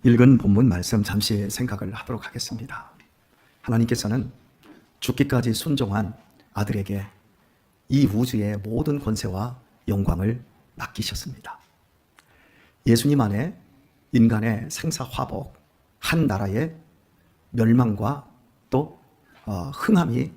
읽은 본문 말씀 잠시 생각을 하도록 하겠습니다. 하나님께서는 죽기까지 순종한 아들에게 이 우주의 모든 권세와 영광을 맡기셨습니다. 예수님 안에 인간의 생사화복, 한 나라의 멸망과 또 흥함이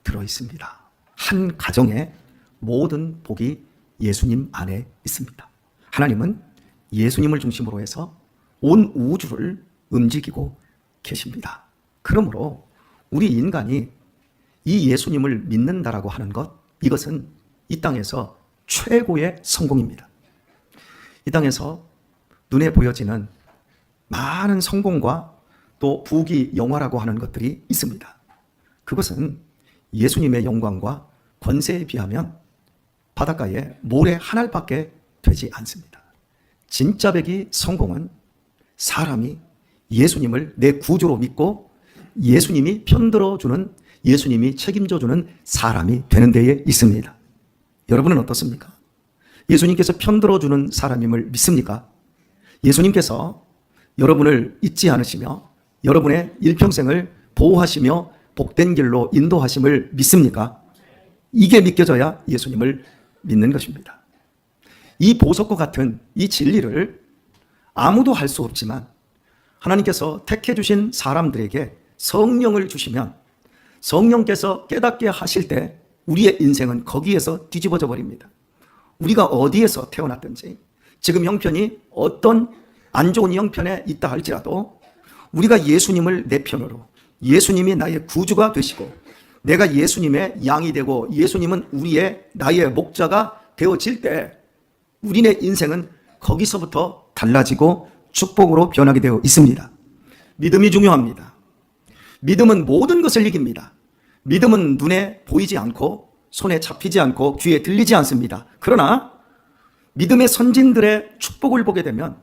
들어있습니다. 한 가정의 모든 복이 예수님 안에 있습니다. 하나님은 예수님을 중심으로 해서 온 우주를 움직이고 계십니다. 그러므로 우리 인간이 이 예수님을 믿는다라고 하는 것, 이것은 이 땅에서 최고의 성공입니다. 이 땅에서 눈에 보여지는 많은 성공과 또 부귀 영화라고 하는 것들이 있습니다. 그것은 예수님의 영광과 권세에 비하면 바닷가에 모래 한 알밖에 되지 않습니다. 진짜 백이 성공은 사람이 예수님을 내 구주로 믿고 예수님이 편들어주는, 예수님이 책임져주는 사람이 되는 데에 있습니다. 여러분은 어떻습니까? 예수님께서 편들어주는 사람임을 믿습니까? 예수님께서 여러분을 잊지 않으시며 여러분의 일평생을 보호하시며 복된 길로 인도하심을 믿습니까? 이게 믿겨져야 예수님을 믿는 것입니다. 이 보석과 같은 이 진리를 아무도 할 수 없지만 하나님께서 택해 주신 사람들에게 성령을 주시면 성령께서 깨닫게 하실 때 우리의 인생은 거기에서 뒤집어져 버립니다. 우리가 어디에서 태어났든지 지금 형편이 어떤 안 좋은 형편에 있다 할지라도 우리가 예수님을 내 편으로, 예수님이 나의 구주가 되시고 내가 예수님의 양이 되고 예수님은 나의 목자가 되어질 때 우리네 인생은 거기서부터 달라지고 축복으로 변하게 되어 있습니다. 믿음이 중요합니다. 믿음은 모든 것을 이깁니다. 믿음은 눈에 보이지 않고 손에 잡히지 않고 귀에 들리지 않습니다. 그러나 믿음의 선진들의 축복을 보게 되면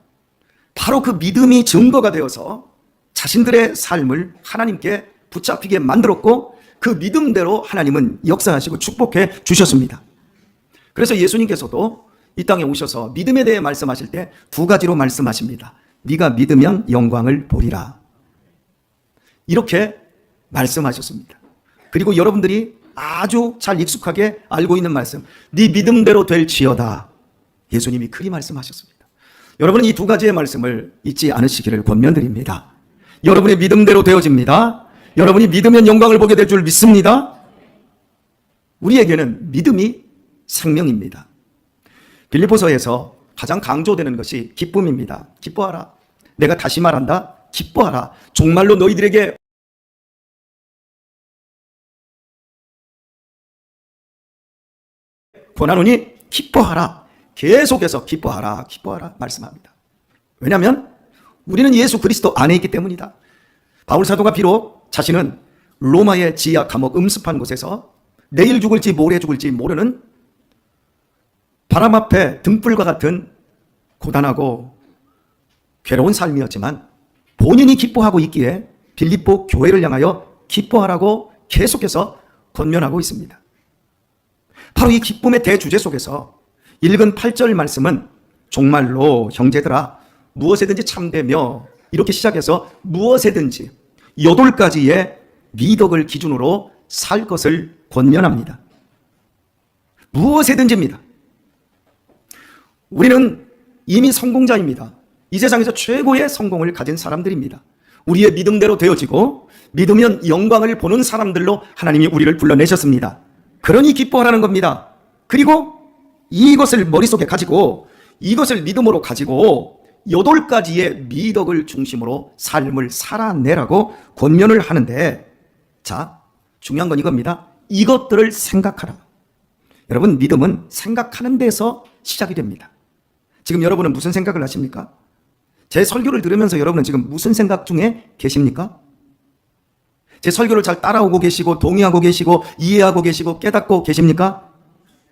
바로 그 믿음이 증거가 되어서 자신들의 삶을 하나님께 붙잡히게 만들었고 그 믿음대로 하나님은 역사하시고 축복해 주셨습니다. 그래서 예수님께서도 이 땅에 오셔서 믿음에 대해 말씀하실 때 두 가지로 말씀하십니다. 네가 믿으면 영광을 보리라. 이렇게 말씀하셨습니다. 그리고 여러분들이 아주 잘 익숙하게 알고 있는 말씀, 네 믿음대로 될지어다. 예수님이 그리 말씀하셨습니다. 여러분은 이 두 가지의 말씀을 잊지 않으시기를 권면드립니다. 여러분의 믿음대로 되어집니다. 여러분이 믿으면 영광을 보게 될 줄 믿습니다. 우리에게는 믿음이 생명입니다. 빌립보서에서 가장 강조되는 것이 기쁨입니다. 기뻐하라. 내가 다시 말한다. 기뻐하라. 정말로 너희들에게 권하노니 기뻐하라. 계속해서 기뻐하라, 기뻐하라 말씀합니다. 왜냐하면 우리는 예수 그리스도 안에 있기 때문이다. 바울 사도가 비록 자신은 로마의 지하 감옥 음습한 곳에서 내일 죽을지 모레 죽을지 모르는 바람 앞에 등불과 같은 고단하고 괴로운 삶이었지만 본인이 기뻐하고 있기에 빌립보 교회를 향하여 기뻐하라고 계속해서 권면하고 있습니다. 바로 이 기쁨의 대주제 속에서 읽은 8절 말씀은 정말로 형제들아 무엇에든지 참되며 이렇게 시작해서 무엇에든지 8가지의 미덕을 기준으로 살 것을 권면합니다. 무엇에든지입니다. 우리는 이미 성공자입니다. 이 세상에서 최고의 성공을 가진 사람들입니다. 우리의 믿음대로 되어지고 믿으면 영광을 보는 사람들로 하나님이 우리를 불러내셨습니다. 그러니 기뻐하라는 겁니다. 그리고 이것을 머릿속에 가지고 이것을 믿음으로 가지고 8가지의 미덕을 중심으로 삶을 살아내라고 권면을 하는데, 자, 중요한 건 이겁니다. 이것들을 생각하라. 여러분, 믿음은 생각하는 데서 시작이 됩니다. 지금 여러분은 무슨 생각을 하십니까? 제 설교를 들으면서 여러분은 지금 무슨 생각 중에 계십니까? 제 설교를 잘 따라오고 계시고 동의하고 계시고 이해하고 계시고 깨닫고 계십니까?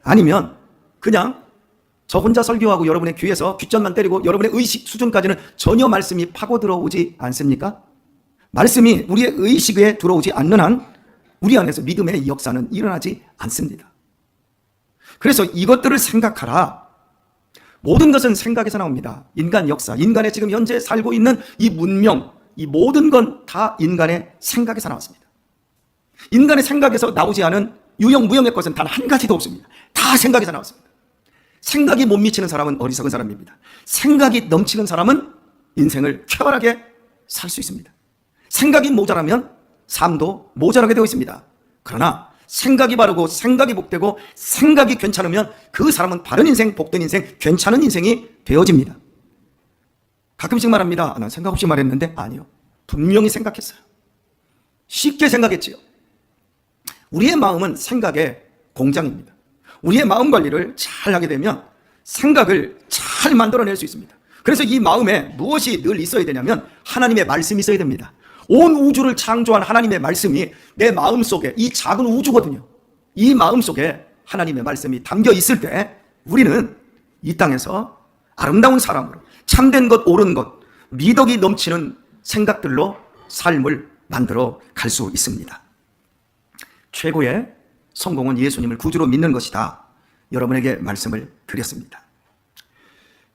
아니면 그냥 저 혼자 설교하고 여러분의 귀에서 귓전만 때리고 여러분의 의식 수준까지는 전혀 말씀이 파고 들어오지 않습니까? 말씀이 우리의 의식에 들어오지 않는 한 우리 안에서 믿음의 역사는 일어나지 않습니다. 그래서 이것들을 생각하라. 모든 것은 생각에서 나옵니다. 인간 역사, 인간의 지금 현재 살고 있는 이 문명, 이 모든 건 다 인간의 생각에서 나왔습니다. 인간의 생각에서 나오지 않은 유형, 무형의 것은 단 한 가지도 없습니다. 다 생각에서 나왔습니다. 생각이 못 미치는 사람은 어리석은 사람입니다. 생각이 넘치는 사람은 인생을 쾌활하게 살 수 있습니다. 생각이 모자라면 삶도 모자라게 되어 있습니다. 그러나 생각이 바르고 생각이 복되고 생각이 괜찮으면 그 사람은 바른 인생, 복된 인생, 괜찮은 인생이 되어집니다. 가끔씩 말합니다. 난 생각 없이 말했는데 아니요. 분명히 생각했어요. 쉽게 생각했지요. 우리의 마음은 생각의 공장입니다. 우리의 마음 관리를 잘 하게 되면 생각을 잘 만들어낼 수 있습니다. 그래서 이 마음에 무엇이 늘 있어야 되냐면 하나님의 말씀이 있어야 됩니다. 온 우주를 창조한 하나님의 말씀이 내 마음 속에, 이 작은 우주거든요. 이 마음 속에 하나님의 말씀이 담겨 있을 때 우리는 이 땅에서 아름다운 사람으로, 참된 것, 옳은 것, 미덕이 넘치는 생각들로 삶을 만들어 갈 수 있습니다. 최고의 성공은 예수님을 구주로 믿는 것이다. 여러분에게 말씀을 드렸습니다.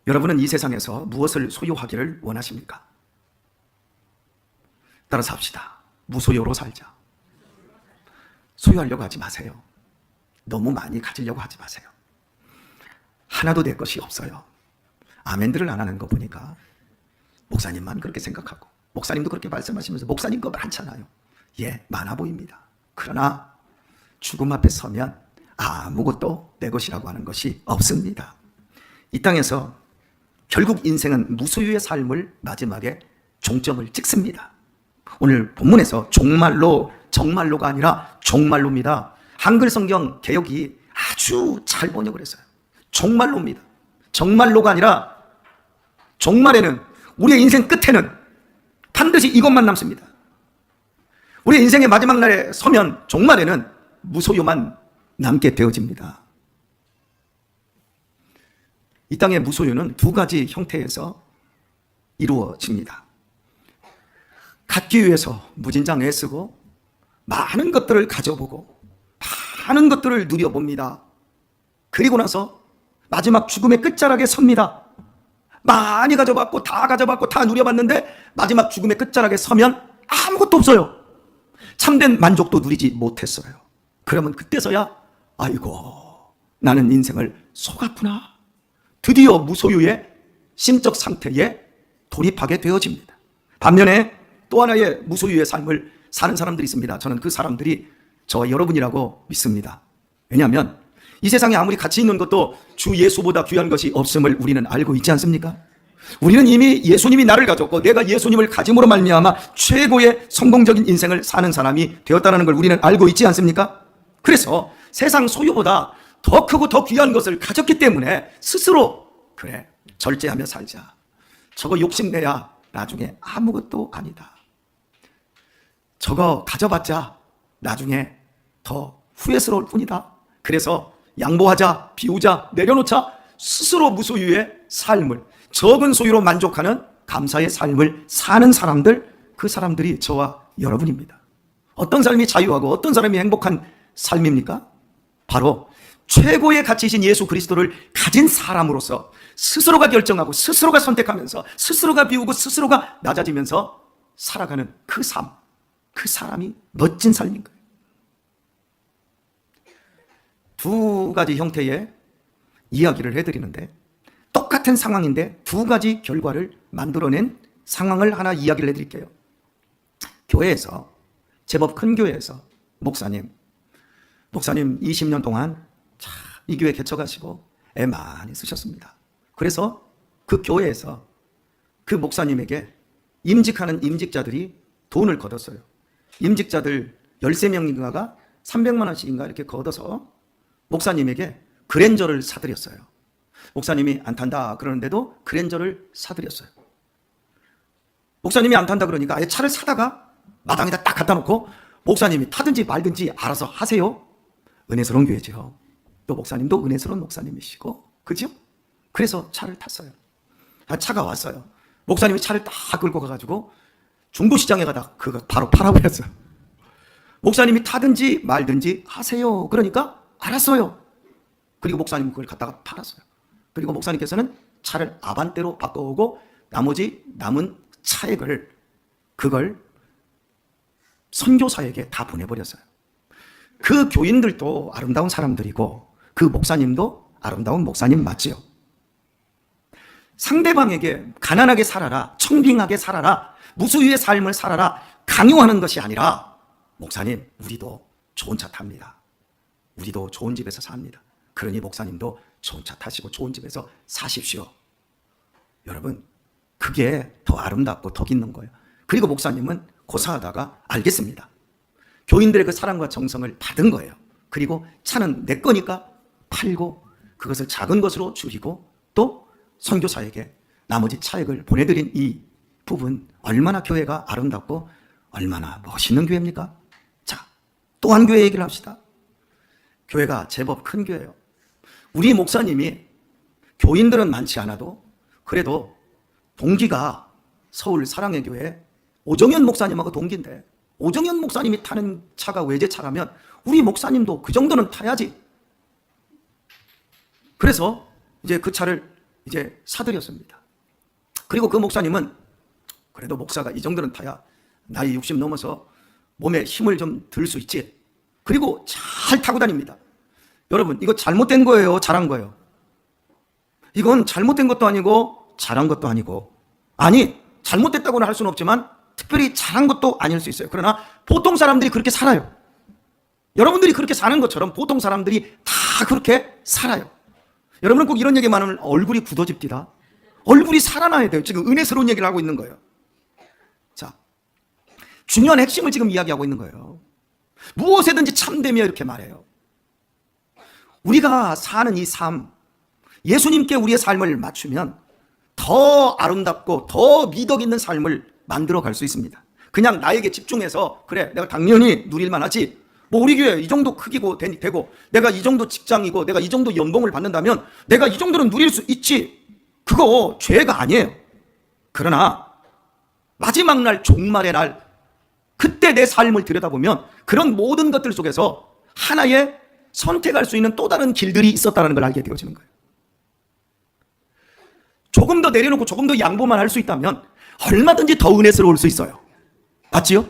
여러분은 이 세상에서 무엇을 소유하기를 원하십니까? 따라서 합시다. 무소유로 살자. 소유하려고 하지 마세요. 너무 많이 가지려고 하지 마세요. 하나도 내 것이 없어요. 아멘들을 안 하는 거 보니까 목사님만 그렇게 생각하고 목사님도 그렇게 말씀하시면서 목사님 거 많잖아요. 예, 많아 보입니다. 그러나 죽음 앞에 서면 아무것도 내 것이라고 하는 것이 없습니다. 이 땅에서 결국 인생은 무소유의 삶을 마지막에 종점을 찍습니다. 오늘 본문에서 종말로, 정말로가 아니라 종말로입니다. 한글 성경 개역이 아주 잘 번역을 했어요. 종말로입니다. 정말로가 아니라 종말에는, 우리의 인생 끝에는 반드시 이것만 남습니다. 우리의 인생의 마지막 날에 서면 종말에는 무소유만 남게 되어집니다. 이 땅의 무소유는 두 가지 형태에서 이루어집니다. 갖기 위해서 무진장 애쓰고 많은 것들을 가져보고 많은 것들을 누려봅니다. 그리고 나서 마지막 죽음의 끝자락에 섭니다. 많이 가져봤고 다 누려봤는데 마지막 죽음의 끝자락에 서면 아무것도 없어요. 참된 만족도 누리지 못했어요. 그러면 그때서야 아이고, 나는 인생을 속았구나. 드디어 무소유의 심적 상태에 돌입하게 되어집니다. 반면에 또 하나의 무소유의 삶을 사는 사람들이 있습니다. 저는 그 사람들이 저와 여러분이라고 믿습니다. 왜냐하면 이 세상에 아무리 가치 있는 것도 주 예수보다 귀한 것이 없음을 우리는 알고 있지 않습니까? 우리는 이미 예수님이 나를 가졌고 내가 예수님을 가짐으로 말미암아 최고의 성공적인 인생을 사는 사람이 되었다는 걸 우리는 알고 있지 않습니까? 그래서 세상 소유보다 더 크고 더 귀한 것을 가졌기 때문에 스스로 그래, 절제하며 살자. 저거 욕심내야 나중에 아무것도 아니다. 저거 가져봤자 나중에 더 후회스러울 뿐이다. 그래서 양보하자, 비우자, 내려놓자. 스스로 무소유의 삶을, 적은 소유로 만족하는 감사의 삶을 사는 사람들, 그 사람들이 저와 여러분입니다. 어떤 삶이 자유하고 어떤 사람이 행복한 삶입니까? 바로 최고의 가치이신 예수 그리스도를 가진 사람으로서 스스로가 결정하고 스스로가 선택하면서 스스로가 비우고 스스로가 낮아지면서 살아가는 그 삶, 그 사람이 멋진 삶인 거예요. 두 가지 형태의 이야기를 해드리는데 똑같은 상황인데 두 가지 결과를 만들어낸 상황을 하나 이야기를 해드릴게요. 교회에서, 제법 큰 교회에서 목사님 20년 동안 이 교회 개척하시고 애 많이 쓰셨습니다. 그래서 그 교회에서 그 목사님에게 임직하는 임직자들이 돈을 걷었어요. 임직자들 13명인가가 300만 원씩인가 이렇게 걷어서 목사님에게 그랜저를 사드렸어요. 목사님이 안 탄다 그러는데도 그랜저를 사드렸어요. 목사님이 안 탄다 그러니까 아예 차를 사다가 마당에다 딱 갖다 놓고 목사님이 타든지 말든지 알아서 하세요. 은혜스러운 교회죠. 또 목사님도 은혜스러운 목사님이시고, 그죠? 그래서 차를 탔어요. 차가 왔어요. 목사님이 차를 딱 끌고 가가지고 중고시장에 가다 그거 바로 팔아버렸어요. 목사님이 타든지 말든지 하세요. 그러니까 알았어요. 그리고 목사님은 그걸 갖다가 팔았어요. 그리고 목사님께서는 차를 아반떼로 바꿔오고 나머지 남은 차액을 그걸 선교사에게 다 보내버렸어요. 그 교인들도 아름다운 사람들이고 그 목사님도 아름다운 목사님 맞지요. 상대방에게 가난하게 살아라, 청빙하게 살아라, 무수유의 삶을 살아라 강요하는 것이 아니라 목사님 우리도 좋은 차 탑니다. 우리도 좋은 집에서 삽니다. 그러니 목사님도 좋은 차 타시고 좋은 집에서 사십시오. 여러분 그게 더 아름답고 덕 있는 거예요. 그리고 목사님은 고사하다가 알겠습니다. 교인들의 그 사랑과 정성을 받은 거예요. 그리고 차는 내 거니까 팔고 그것을 작은 것으로 줄이고 또 선교사에게 나머지 차액을 보내드린 이 부분 얼마나 교회가 아름답고 얼마나 멋있는 교회입니까? 자, 또 한 교회 얘기를 합시다. 교회가 제법 큰 교회예요. 우리 목사님이 교인들은 많지 않아도 그래도 동기가 서울 사랑의 교회 오정현 목사님하고 동기인데 오정현 목사님이 타는 차가 외제차라면 우리 목사님도 그 정도는 타야지. 그래서 이제 그 차를 이제 사드렸습니다. 그리고 그 목사님은 그래도 목사가 이 정도는 타야 나이 60 넘어서 몸에 힘을 좀 들 수 있지. 그리고 잘 타고 다닙니다. 여러분 이거 잘못된 거예요, 잘한 거예요? 이건 잘못된 것도 아니고 잘한 것도 아니고, 아니 잘못됐다고는 할 수는 없지만 특별히 잘한 것도 아닐 수 있어요. 그러나 보통 사람들이 그렇게 살아요. 여러분들이 그렇게 사는 것처럼 보통 사람들이 다 그렇게 살아요. 여러분은 꼭 이런 얘기만 하면 얼굴이 굳어집니다. 얼굴이 살아나야 돼요. 지금 은혜스러운 얘기를 하고 있는 거예요. 자, 중요한 핵심을 지금 이야기하고 있는 거예요. 무엇에든지 참되며 이렇게 말해요. 우리가 사는 이 삶, 예수님께 우리의 삶을 맞추면 더 아름답고 더 미덕 있는 삶을 만들어 갈 수 있습니다. 그냥 나에게 집중해서 그래 내가 당연히 누릴만 하지, 뭐 우리 교회 이 정도 크기고 되고 내가 이 정도 직장이고 내가 이 정도 연봉을 받는다면 내가 이 정도는 누릴 수 있지, 그거 죄가 아니에요. 그러나 마지막 날 종말의 날 그때 내 삶을 들여다보면 그런 모든 것들 속에서 하나의 선택할 수 있는 또 다른 길들이 있었다는 걸 알게 되어지는 거예요. 조금 더 내려놓고 조금 더 양보만 할 수 있다면 얼마든지 더 은혜스러울 수 있어요. 맞지요?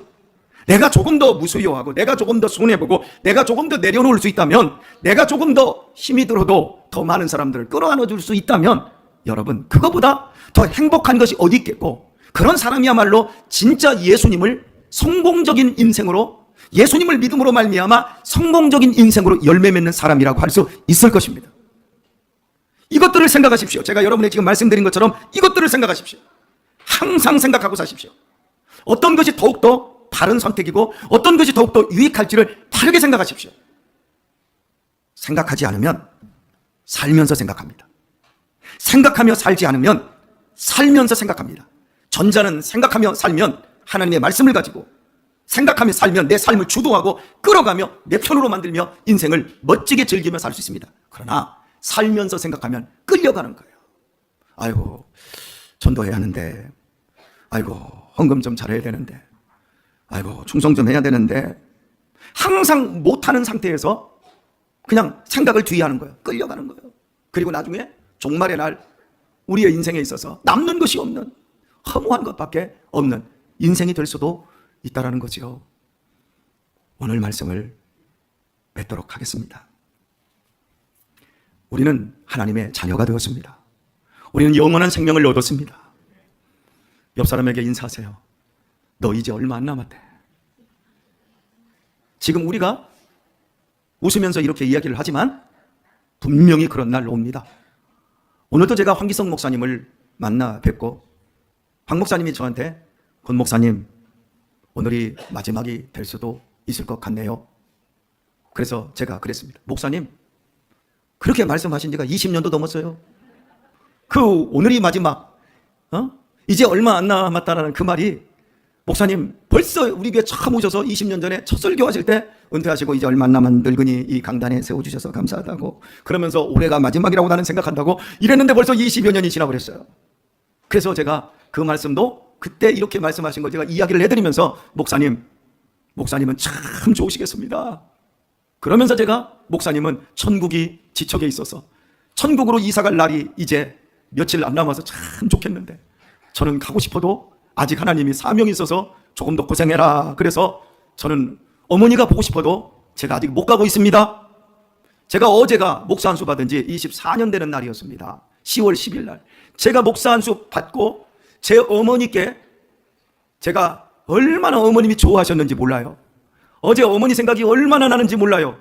내가 조금 더 무수요하고 내가 조금 더 손해보고 내가 조금 더 내려놓을 수 있다면, 내가 조금 더 힘이 들어도 더 많은 사람들을 끌어안아 줄 수 있다면 여러분 그거보다 더 행복한 것이 어디 있겠고, 그런 사람이야말로 진짜 예수님을 성공적인 인생으로, 예수님을 믿음으로 말미암아 성공적인 인생으로 열매 맺는 사람이라고 할 수 있을 것입니다. 이것들을 생각하십시오. 제가 여러분에게 지금 말씀드린 것처럼 이것들을 생각하십시오. 항상 생각하고 사십시오. 어떤 것이 더욱더 바른 선택이고 어떤 것이 더욱더 유익할지를 바르게 생각하십시오. 생각하지 않으면 살면서 생각합니다. 생각하며 살지 않으면 살면서 생각합니다. 전자는 생각하며 살면 하나님의 말씀을 가지고, 생각하며 살면 내 삶을 주도하고 끌어가며 내 편으로 만들며 인생을 멋지게 즐기며 살 수 있습니다. 그러나 살면서 생각하면 끌려가는 거예요. 아이고 전도해야 하는데, 아이고 헌금 좀 잘해야 되는데, 아이고 충성 좀 해야 되는데, 항상 못하는 상태에서 그냥 생각을 뒤에 하는 거예요. 끌려가는 거예요. 그리고 나중에 종말의 날 우리의 인생에 있어서 남는 것이 없는 허무한 것밖에 없는 인생이 될 수도 있다는 거죠. 오늘 말씀을 맺도록 하겠습니다. 우리는 하나님의 자녀가 되었습니다. 우리는 영원한 생명을 얻었습니다. 옆 사람에게 인사하세요. 너 이제 얼마 안 남았대. 지금 우리가 웃으면서 이렇게 이야기를 하지만 분명히 그런 날 옵니다. 오늘도 제가 황기성 목사님을 만나 뵙고 황 목사님이 저한테 권 목사님 오늘이 마지막이 될 수도 있을 것 같네요. 그래서 제가 그랬습니다. 목사님 그렇게 말씀하신 지가 20년도 넘었어요. 그 오늘이 마지막, 이제 얼마 안 남았다라는 그 말이, 목사님 벌써 우리 교회 처음 오셔서 20년 전에 첫 설교하실 때 은퇴하시고 이제 얼마 안 남은 늙은이 이 강단에 세워주셔서 감사하다고, 그러면서 올해가 마지막이라고 나는 생각한다고 이랬는데 벌써 20여 년이 지나버렸어요. 그래서 제가 그 말씀도 그때 이렇게 말씀하신 거 제가 이야기를 해드리면서 목사님은 참 좋으시겠습니다. 그러면서 제가 목사님은 천국이 지척에 있어서 천국으로 이사갈 날이 이제 며칠 안 남아서 참 좋겠는데 저는 가고 싶어도 아직 하나님이 사명이 있어서 조금 더 고생해라. 그래서 저는 어머니가 보고 싶어도 제가 아직 못 가고 있습니다. 제가 어제가 목사 안수 받은 지 24년 되는 날이었습니다. 10월 10일 날 제가 목사 안수 받고 제 어머니께 제가 얼마나 어머님이 좋아하셨는지 몰라요. 어제 어머니 생각이 얼마나 나는지 몰라요.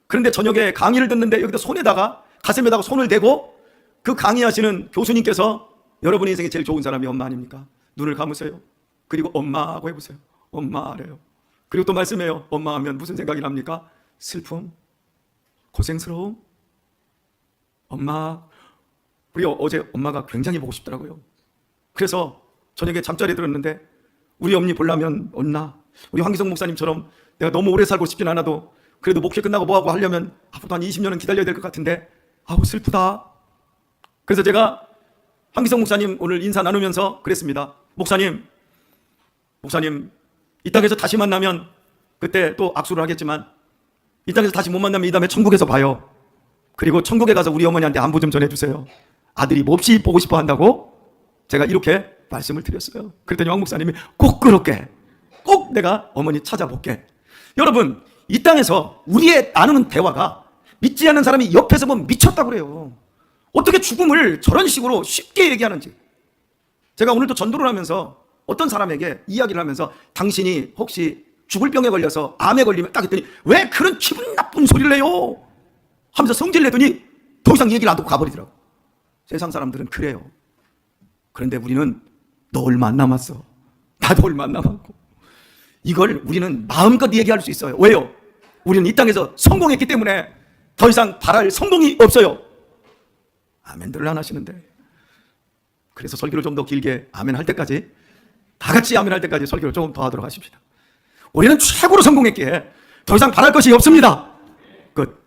그런데 저녁에 강의를 듣는데 여기다 손에다가 가슴에다가 손을 대고 그 강의하시는 교수님께서 여러분 인생에 제일 좋은 사람이 엄마 아닙니까? 눈을 감으세요. 그리고 엄마하고 해보세요. 엄마래요. 그리고 또 말씀해요. 엄마 하면 무슨 생각이 납니까? 슬픔, 고생스러움. 엄마. 우리 어제 엄마가 굉장히 보고 싶더라고요. 그래서 저녁에 잠자리에 들었는데 우리 어머니 보려면 없나? 우리 황기성 목사님처럼 내가 너무 오래 살고 싶진 않아도 그래도 목회 끝나고 뭐하고 하려면 앞으로 한 20년은 기다려야 될 것 같은데 아우 슬프다. 그래서 제가 황기성 목사님 오늘 인사 나누면서 그랬습니다. 목사님 이 땅에서 다시 만나면 그때 또 악수를 하겠지만 이 땅에서 다시 못 만나면 이 다음에 천국에서 봐요. 그리고 천국에 가서 우리 어머니한테 안부 좀 전해주세요. 아들이 몹시 보고 싶어 한다고 제가 이렇게 말씀을 드렸어요. 그랬더니 황 목사님이 꼭 그렇게 꼭 내가 어머니 찾아볼게. 여러분 이 땅에서 우리의 나누는 대화가 믿지 않는 사람이 옆에서 보면 미쳤다고 그래요. 어떻게 죽음을 저런 식으로 쉽게 얘기하는지. 제가 오늘도 전도를 하면서 어떤 사람에게 이야기를 하면서 당신이 혹시 죽을 병에 걸려서 암에 걸리면 딱 했더니 왜 그런 기분 나쁜 소리를 해요? 하면서 성질을 내더니 더 이상 얘기를 안 듣고 가버리더라고. 세상 사람들은 그래요. 그런데 우리는 너 얼마 안 남았어. 나도 얼마 안 남았고. 이걸 우리는 마음껏 얘기할 수 있어요. 왜요? 우리는 이 땅에서 성공했기 때문에 더 이상 바랄 성공이 없어요. 아멘들을 안 하시는데. 그래서 설교를 좀 더 길게 아멘 할 때까지 다 같이 아멘 할 때까지 설교를 조금 더 하도록 하십시다. 우리는 최고로 성공했기에 더 이상 바랄 것이 없습니다. 끝.